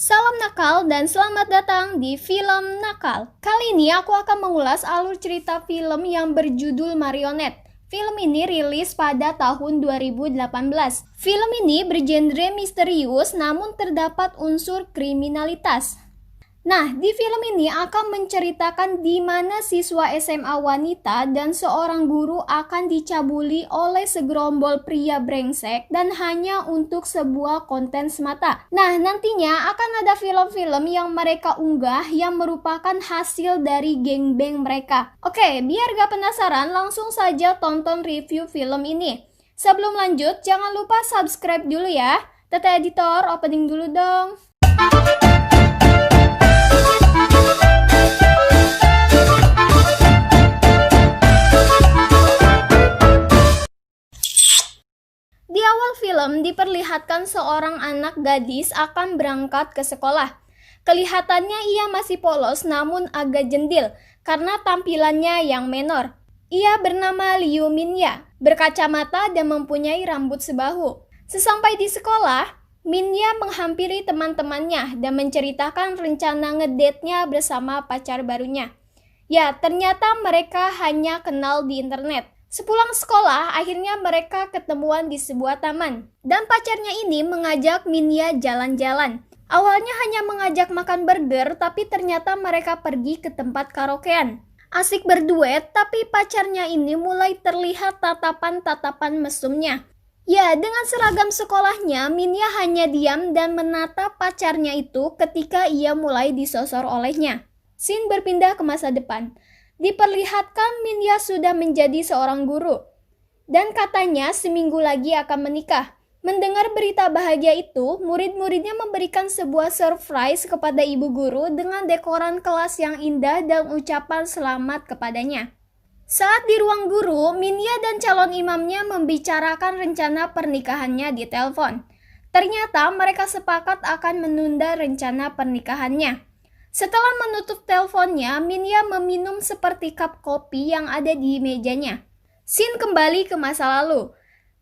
Salam nakal dan selamat datang di Film Nakal. Kali ini aku akan mengulas alur cerita film yang berjudul Marionette. Film ini rilis pada tahun 2018. Film ini bergenre misterius namun terdapat unsur kriminalitas. Nah, di film ini akan menceritakan di mana siswa SMA wanita dan seorang guru akan dicabuli oleh segerombol pria brengsek dan hanya untuk sebuah konten semata. Nah, nantinya akan ada film-film yang mereka unggah yang merupakan hasil dari gangbang mereka. Oke, biar gak penasaran, langsung saja tonton review film ini. Sebelum lanjut, jangan lupa subscribe dulu ya. Tete editor, opening dulu dong. Di awal film diperlihatkan seorang anak gadis akan berangkat ke sekolah. Kelihatannya ia masih polos namun agak jendil karena tampilannya yang menor. Ia bernama Liu Minya, berkacamata dan mempunyai rambut sebahu. Sesampai di sekolah, Minya menghampiri teman-temannya dan menceritakan rencana ngedate-nya bersama pacar barunya. Ya, ternyata mereka hanya kenal di internet. Sepulang sekolah, akhirnya mereka ketemuan di sebuah taman. Dan pacarnya ini mengajak Minya jalan-jalan. Awalnya hanya mengajak makan burger, tapi ternyata mereka pergi ke tempat karaokean. Asik berduet, tapi pacarnya ini mulai terlihat tatapan-tatapan mesumnya. Ya, dengan seragam sekolahnya, Minya hanya diam dan menatap pacarnya itu ketika ia mulai disosor olehnya. Scene berpindah ke masa depan. Diperlihatkan Minya sudah menjadi seorang guru. Dan katanya seminggu lagi akan menikah. Mendengar berita bahagia itu, murid-muridnya memberikan sebuah surprise kepada ibu guru dengan dekoran kelas yang indah dan ucapan selamat kepadanya. Saat di ruang guru, Minya dan calon imamnya membicarakan rencana pernikahannya di telepon. Ternyata mereka sepakat akan menunda rencana pernikahannya. Setelah menutup teleponnya, Minya meminum seperti cup kopi yang ada di mejanya. Scene kembali ke masa lalu.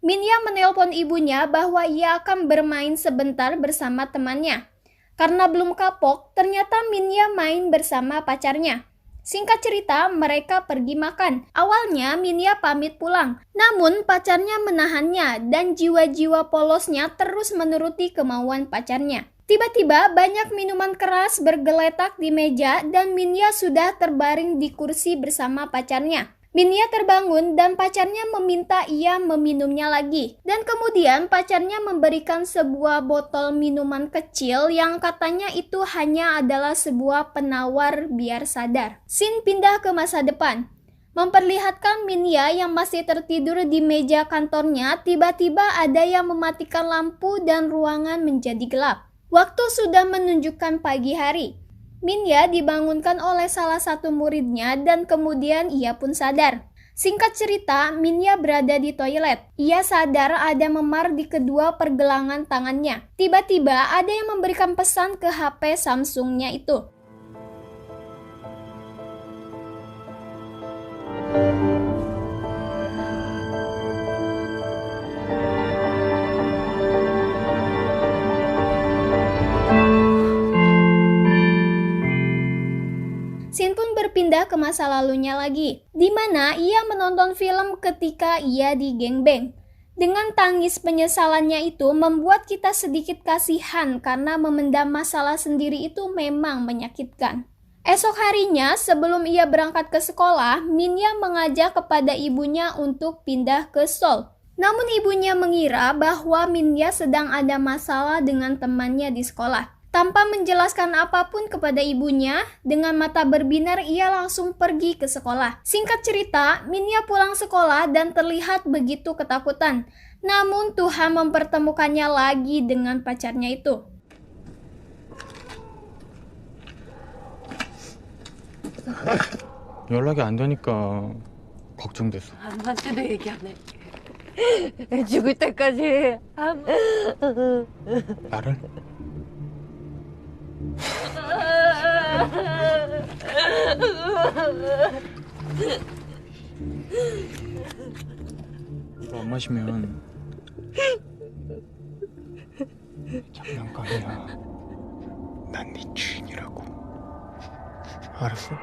Minya menelpon ibunya bahwa ia akan bermain sebentar bersama temannya. Karena belum kapok, ternyata Minya main bersama pacarnya. Singkat cerita, mereka pergi makan. Awalnya Minya pamit pulang, namun pacarnya menahannya dan jiwa-jiwa polosnya terus menuruti kemauan pacarnya. Tiba-tiba banyak minuman keras bergeletak di meja dan Minya sudah terbaring di kursi bersama pacarnya. Minya terbangun dan pacarnya meminta ia meminumnya lagi. Dan kemudian pacarnya memberikan sebuah botol minuman kecil yang katanya itu hanya adalah sebuah penawar biar sadar. Scene pindah ke masa depan. Memperlihatkan Minya yang masih tertidur di meja kantornya, tiba-tiba ada yang mematikan lampu dan ruangan menjadi gelap. Waktu sudah menunjukkan pagi hari. Minya dibangunkan oleh salah satu muridnya dan kemudian ia pun sadar. Singkat cerita, Minya berada di toilet. Ia sadar ada memar di kedua pergelangan tangannya. Tiba-tiba ada yang memberikan pesan ke HP Samsungnya itu. Scene pun berpindah ke masa lalunya lagi, di mana ia menonton film ketika ia di gangbang. Dengan tangis penyesalannya itu membuat kita sedikit kasihan karena memendam masalah sendiri itu memang menyakitkan. Esok harinya sebelum ia berangkat ke sekolah, Minya mengajak kepada ibunya untuk pindah ke Seoul. Namun ibunya mengira bahwa Minya sedang ada masalah dengan temannya di sekolah. Tanpa menjelaskan apapun kepada ibunya, dengan mata berbinar ia langsung pergi ke sekolah. Singkat cerita, Minya pulang sekolah dan terlihat begitu ketakutan. Namun Tuhan mempertemukannya lagi dengan pacarnya itu. 연락이 안 되니까 걱정돼서. 아무한테도 얘기 안 해. 죽을 때까지 나를? 이거 안 마시면 장난감이야. 네 주인이라고. 알았어?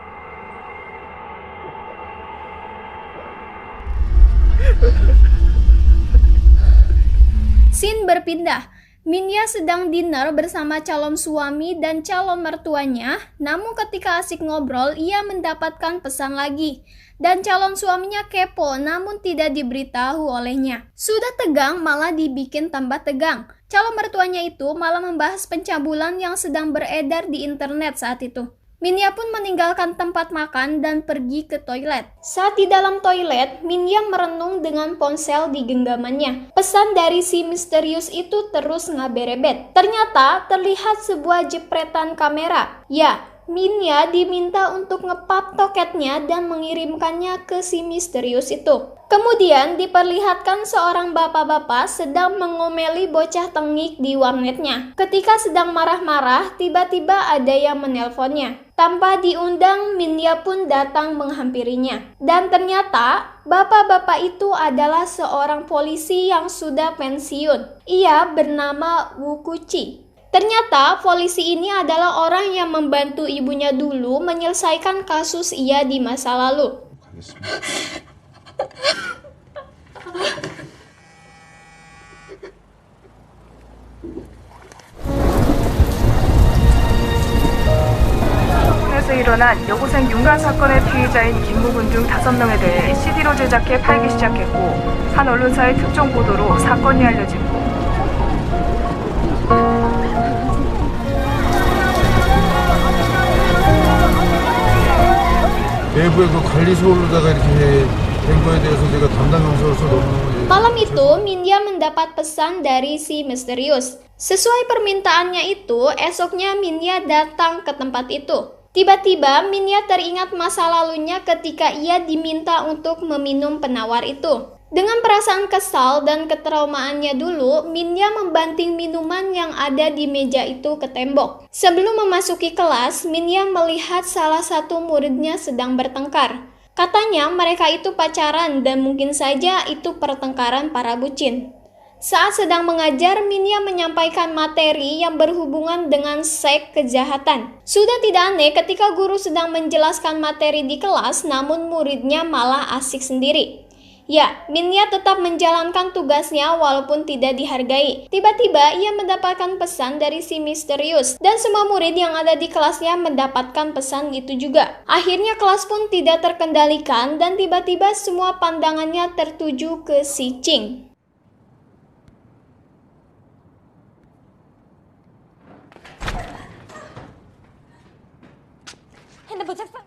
Scene berpindah. Minya sedang dinner bersama calon suami dan calon mertuanya, namun ketika asik ngobrol, ia mendapatkan pesan lagi. Dan calon suaminya kepo, namun tidak diberitahu olehnya. Sudah tegang, malah dibikin tambah tegang. Calon mertuanya itu malah membahas pencabulan yang sedang beredar di internet saat itu. Minya pun meninggalkan tempat makan dan pergi ke toilet. Saat di dalam toilet, Minya merenung dengan ponsel di genggamannya. Pesan dari si misterius itu terus ngaberebet. Ternyata terlihat sebuah jepretan kamera. Ya, Minya diminta untuk ngepap toketnya dan mengirimkannya ke si misterius itu. Kemudian diperlihatkan seorang bapak-bapak sedang mengomeli bocah tengik di warnetnya. Ketika sedang marah-marah, tiba-tiba ada yang menelponnya. Tanpa diundang, Minya pun datang menghampirinya. Dan ternyata, bapak-bapak itu adalah seorang polisi yang sudah pensiun. Ia bernama Wu Kuchi. Ternyata polisi ini adalah orang yang membantu ibunya dulu menyelesaikan kasus ia di masa lalu. 에서 일어난 여고생 윤관 사건의 피의자인 김무근 등 5명에 대해 CD로 제작해 팔기 시작했고, 한 언론사의 특종 보도로 사건이 알려진 후 내부의 그 관리소로다가 이렇게 된 거에 대해서 제가 담당 경사로서 너무 Malam itu, Minya mendapat pesan dari si misterius. Sesuai permintaannya itu, esoknya Minya datang ke tempat itu. Tiba-tiba, Minya teringat masa lalunya ketika ia diminta untuk meminum penawar itu. Dengan perasaan kesal dan ketraumaannya dulu, Minya membanting minuman yang ada di meja itu ke tembok. Sebelum memasuki kelas, Minya melihat salah satu muridnya sedang bertengkar. Katanya mereka itu pacaran dan mungkin saja itu pertengkaran para bucin. Saat sedang mengajar, Minya menyampaikan materi yang berhubungan dengan seks kejahatan. Sudah tidak aneh ketika guru sedang menjelaskan materi di kelas, namun muridnya malah asik sendiri. Ya, Minya tetap menjalankan tugasnya walaupun tidak dihargai. Tiba-tiba ia mendapatkan pesan dari si misterius dan semua murid yang ada di kelasnya mendapatkan pesan itu juga. Akhirnya kelas pun tidak terkendalikan dan tiba-tiba semua pandangannya tertuju ke si Ching. 핸드폰 책상.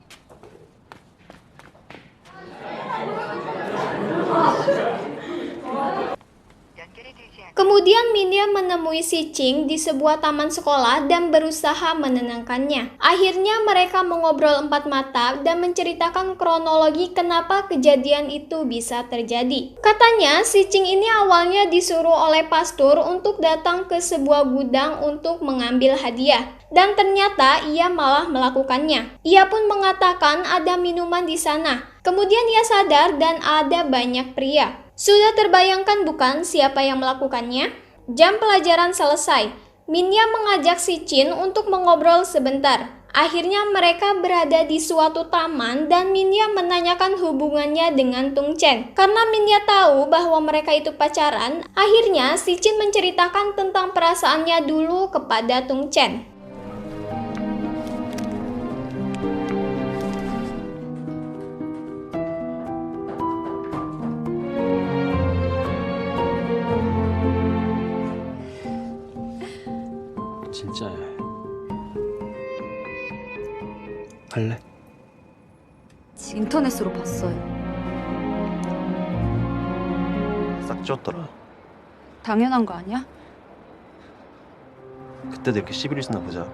Kemudian Minya menemui si Ching di sebuah taman sekolah dan berusaha menenangkannya. Akhirnya mereka mengobrol empat mata dan menceritakan kronologi kenapa kejadian itu bisa terjadi. Katanya si Ching ini awalnya disuruh oleh pastor untuk datang ke sebuah gudang untuk mengambil hadiah. Dan ternyata ia malah melakukannya. Ia pun mengatakan ada minuman di sana. Kemudian ia sadar dan ada banyak pria. Sudah terbayangkan bukan siapa yang melakukannya? Jam pelajaran selesai. Minya mengajak si Chin untuk mengobrol sebentar. Akhirnya mereka berada di suatu taman dan Minya menanyakan hubungannya dengan Tung Chen. Karena Minya tahu bahwa mereka itu pacaran, akhirnya si Chin menceritakan tentang perasaannya dulu kepada Tung Chen. 진짜야. 갈래? 인터넷으로 봤어요. 싹 지웠더라. 당연한 거 아니야? 그때도 이렇게 시비를 쓰나 보자.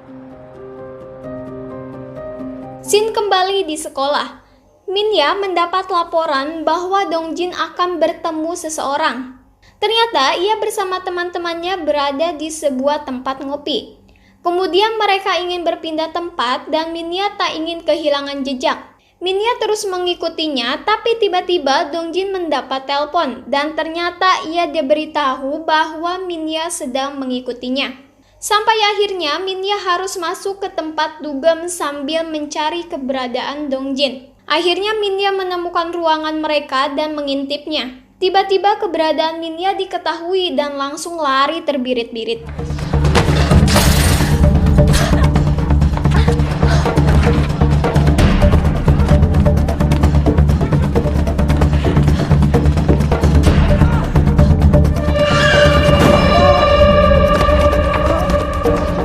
Scene kembali di sekolah. Minya mendapat laporan bahwa Dongjin akan bertemu seseorang. Ternyata ia bersama teman-temannya berada di sebuah tempat ngopi. Kemudian mereka ingin berpindah tempat dan Minya tak ingin kehilangan jejak. Minya terus mengikutinya, tapi tiba-tiba Dongjin mendapat telepon dan ternyata ia diberitahu bahwa Minya sedang mengikutinya. Sampai akhirnya Minya harus masuk ke tempat dugem sambil mencari keberadaan Dongjin. Akhirnya Minya menemukan ruangan mereka dan mengintipnya. Tiba-tiba keberadaan Minya diketahui dan langsung lari terbirit-birit.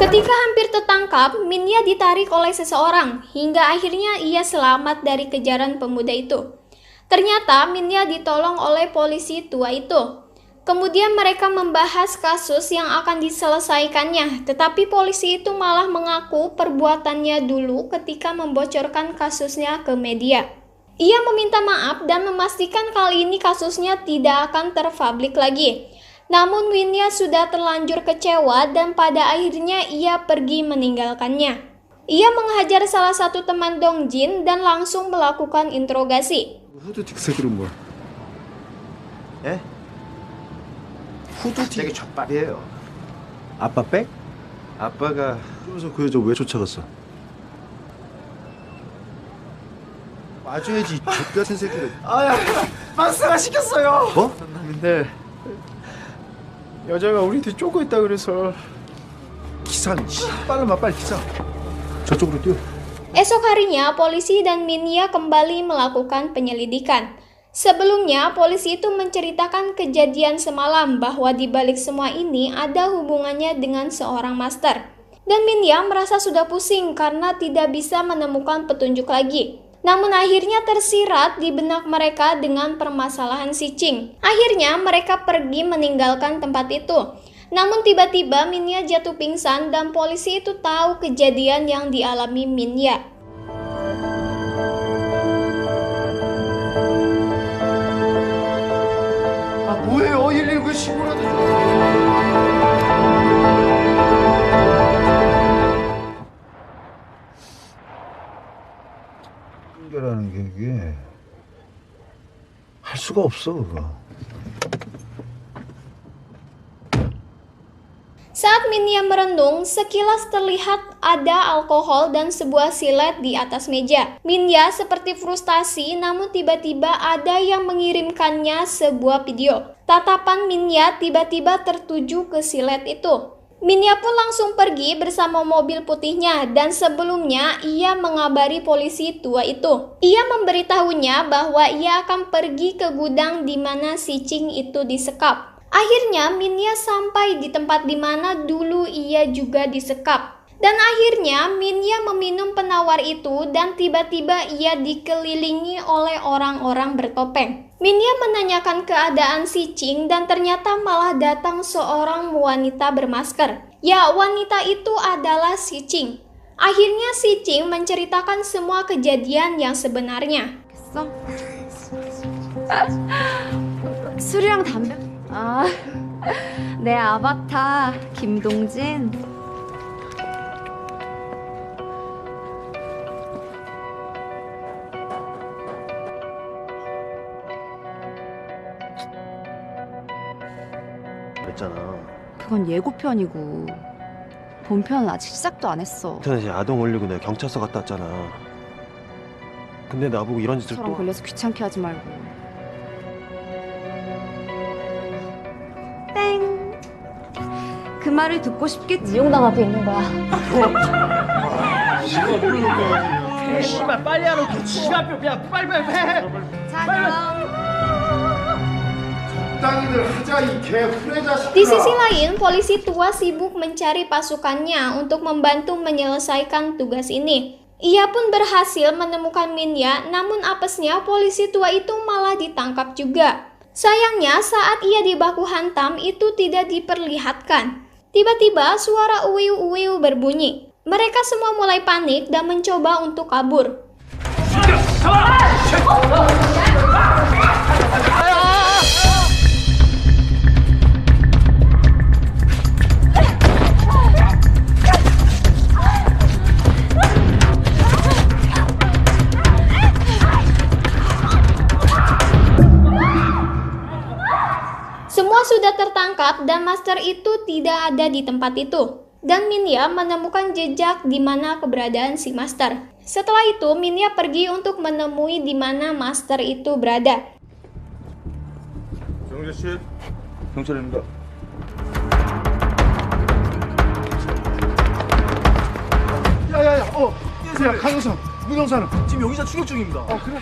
Ketika hampir tertangkap, Minya ditarik oleh seseorang hingga akhirnya ia selamat dari kejaran pemuda itu. Ternyata Minya ditolong oleh polisi tua itu. Kemudian mereka membahas kasus yang akan diselesaikannya, tetapi polisi itu malah mengaku perbuatannya dulu ketika membocorkan kasusnya ke media. Ia meminta maaf dan memastikan kali ini kasusnya tidak akan terpublik lagi. Namun Minya sudah terlanjur kecewa dan pada akhirnya ia pergi meninggalkannya. Ia menghajar salah satu teman Dongjin dan langsung melakukan interogasi. 후드티 그 새끼는 뭐야? 예? 갑자기 족밥이에요. 아빠 백? 아빠가 그러면서 그 여자 왜 쫓아갔어? 맞아야지 족 같은 새끼를. 아야, 마스가 시켰어요. 뭐? 근데 여자가 우리 뒤 쫓고 있다 그래서 기상 빨리 빨리 기상. 저쪽으로 뛰어. Esok harinya, polisi dan Minya kembali melakukan penyelidikan. Sebelumnya, polisi itu menceritakan kejadian semalam bahwa di balik semua ini ada hubungannya dengan seorang master. Dan Minya merasa sudah pusing karena tidak bisa menemukan petunjuk lagi. Namun akhirnya tersirat di benak mereka dengan permasalahan si Ching. Akhirnya mereka pergi meninggalkan tempat itu. Namun tiba-tiba Minya jatuh pingsan dan polisi itu tahu kejadian yang dialami Minya. 아 뭐예요? 119 신고라도. 연결하는 게 이게 할 수가 없어 그거. Saat Minya merenung, sekilas terlihat ada alkohol dan sebuah silet di atas meja. Minya seperti frustasi, namun tiba-tiba ada yang mengirimkannya sebuah video. Tatapan Minya tiba-tiba tertuju ke silet itu. Minya pun langsung pergi bersama mobil putihnya dan sebelumnya ia mengabari polisi tua itu. Ia memberitahunya bahwa ia akan pergi ke gudang di mana si Ching itu disekap. Akhirnya Minya sampai di tempat di mana dulu ia juga disekap. Dan akhirnya Minya meminum penawar itu dan tiba-tiba ia dikelilingi oleh orang-orang bertopeng. Minya menanyakan keadaan si Ching dan ternyata malah datang seorang wanita bermasker. Ya, wanita itu adalah si Ching. Akhirnya si Ching menceritakan semua kejadian yang sebenarnya. 됐어? 술이랑 담배? 아, 내 아바타 김동진. 그랬잖아. 그건 예고편이고 본편은 아직 시작도 안 했어. 인터넷에 아동 올리고 내가 경찰서 갔다 왔잖아. 근데 나보고 이런 짓을 저랑 또... 걸려서 귀찮게 하지 말고. 땡. 그 말을 듣고 싶겠지. 이용당 앞에 있는 거야. 씨발 빨리 하라고 지갑표 야 빨리 해. 자, 그럼. 땅이들 하자 이 개 후레 자식아. Di sisi lain, polisi tua sibuk mencari pasukannya untuk membantu menyelesaikan tugas ini. Ia pun berhasil menemukan Minya, namun apesnya polisi tua itu malah ditangkap juga. Sayangnya saat ia di baku hantam itu tidak diperlihatkan. Tiba-tiba suara uwiu-uwiu berbunyi. Mereka semua mulai panik dan mencoba untuk kabur. Semua sudah tertangkap dan master itu tidak ada di tempat itu. dan Minya menemukan jejak di mana keberadaan si Master. Setelah itu, Minya pergi untuk menemui di mana Master itu berada. 정재 씨, 경찰입니다. 야야야, 야, 강영사, 문영사는 지금 용의자 추격 중입니다. 그래?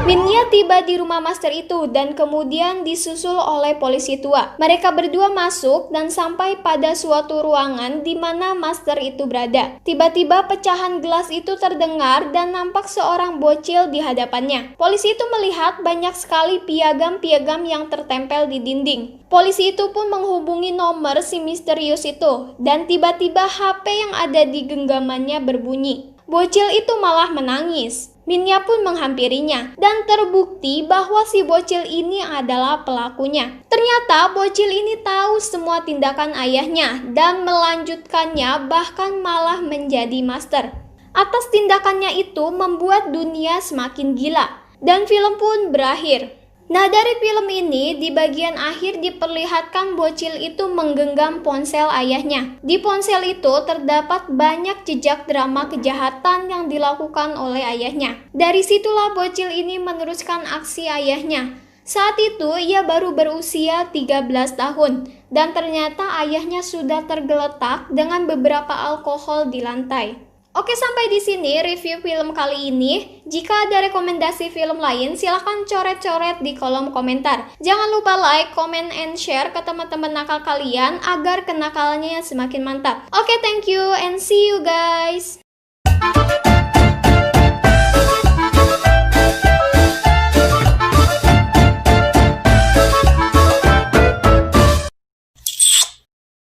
Minya tiba di rumah Master itu dan kemudian disusul oleh polisi tua. Mereka berdua masuk dan sampai pada suatu ruangan di mana Master itu berada. Tiba-tiba pecahan gelas itu terdengar dan nampak seorang bocil di hadapannya. Polisi itu melihat banyak sekali piagam-piagam yang tertempel di dinding. Polisi itu pun menghubungi nomor si misterius itu dan tiba-tiba HP yang ada di genggamannya berbunyi. Bocil itu malah menangis. Minya pun menghampirinya dan terbukti bahwa si bocil ini adalah pelakunya. Ternyata bocil ini tahu semua tindakan ayahnya dan melanjutkannya, bahkan malah menjadi Master. Atas tindakannya itu membuat dunia semakin gila dan film pun berakhir. Nah, dari film ini di bagian akhir diperlihatkan bocil itu menggenggam ponsel ayahnya. Di ponsel itu terdapat banyak jejak drama kejahatan yang dilakukan oleh ayahnya. Dari situlah bocil ini meneruskan aksi ayahnya. Saat itu ia baru berusia 13 tahun dan ternyata ayahnya sudah tergeletak dengan beberapa alkohol di lantai. Oke, sampai di sini review film kali ini. Jika ada rekomendasi film lain, silahkan coret-coret di kolom komentar. Jangan lupa like, comment, and share ke teman-teman nakal kalian agar kenakalannya semakin mantap. Oke, thank you and see you guys.